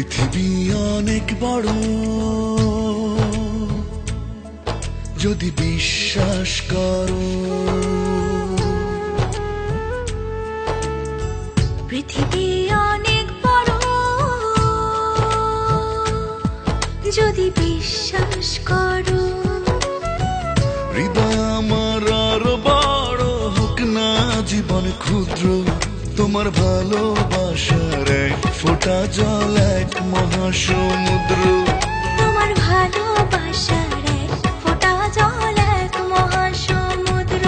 পৃথিবী অনেক বড়, যদি বিশ্বাস করো। পৃথিবী অনেক বড়, যদি বিশ্বাস করো। হৃদয় আমার আরো বড় হোক না জীবন ক্ষুদ্র, তোমার ভালোবাসার এক ফোঁটা জল এক মহাসমুদ্র। তোমার ভালোবাসার এক ফোঁটা জল এক মহাসমুদ্র।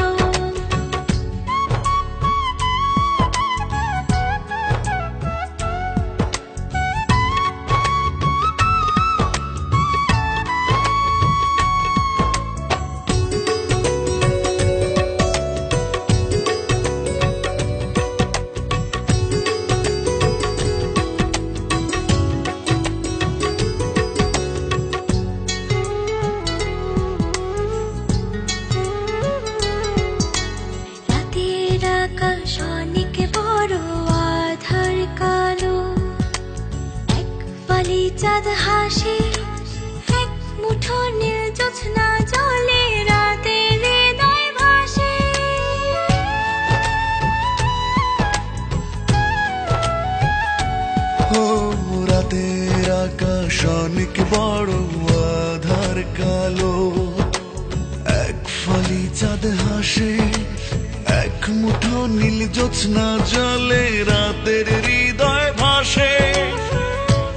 আকাশ অনেক বড়, আধার কালো, এক ফালি চাঁদ হাসে, এক মুঠো নীল জ্যোৎস্না জলে, রাতের হৃদয় ভাসে। ও রাতের আকাশ অনেক বড়, আধার কালো, এক ফালি চাঁদ হাসে, এক মুঠো নীল জ্যোৎস্না জলে, রাতের হৃদয় ভাসে।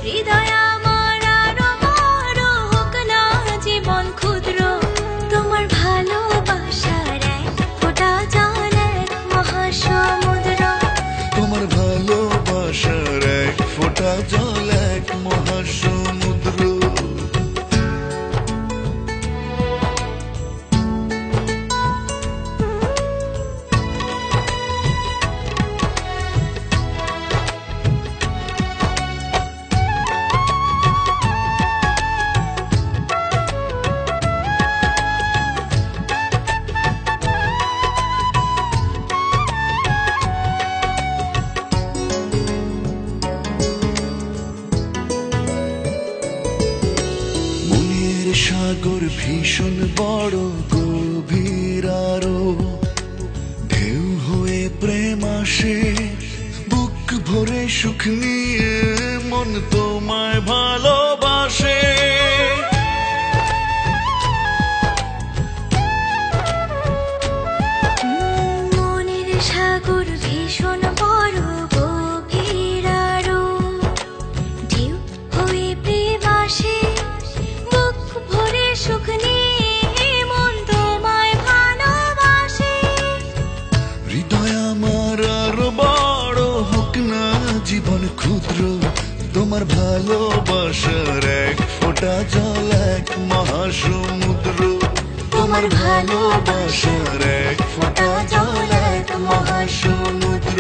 হৃদয় আমার আরো বড় হোক না জীবন ক্ষুদ্র, তোমার ভালোবাসার এক ফোঁটা জল এক মহাসমুদ্র। তোমার ভালোবাসার এক ফোঁটা জল এক মহাসমুদ্র। সাগর ভীষণ বড়, গভীর আরো, ঢেউ হয়ে প্রেম আসে, বুক ভরে সুখ নিয়ে মন তোমায় ভালোবাসে। মনের সাগর ভীষণ বড়, গভীর আরো, ঢেউ হয়ে প্রেম আসে, বুক ভরে সুখ নিয়ে মন তোমায় ভালোবাসে। হৃদয় আমার আরো বড় হোক না জীবন ক্ষুদ্র, তোমার ভালোবাসার এক ফোঁটা জল এক মহাসমুদ্র। তোমার ভালোবাসার এক ফোঁটা জল এক মহাসমুদ্র।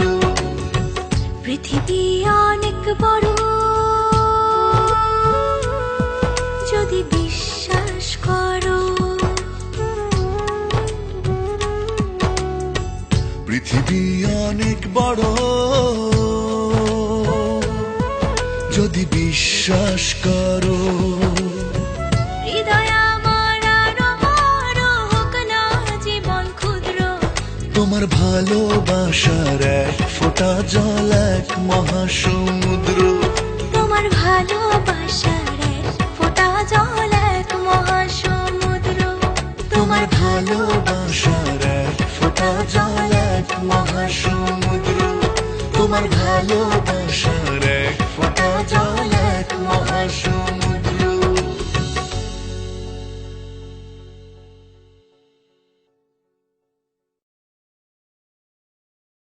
পৃথিবী অনেক বড়, যদি বিশ্বাস করো। পৃথিবী অনেক বড়, যদি বিশ্বাস করো। হৃদয় আমার আরো বড় হোক না জীবন ক্ষুদ্র, তোমার ভালোবাসার এক ফোঁটা জল এক মহাসমুদ্র। তোমার ভালোবাসার এক ফোঁটা জল এক মহাসমুদ্র। তোমার ভালোবাসার এক ফোঁটা জল এক মহাসমুদ্র। তোমার ভালোবাসার এক ফোঁটা জল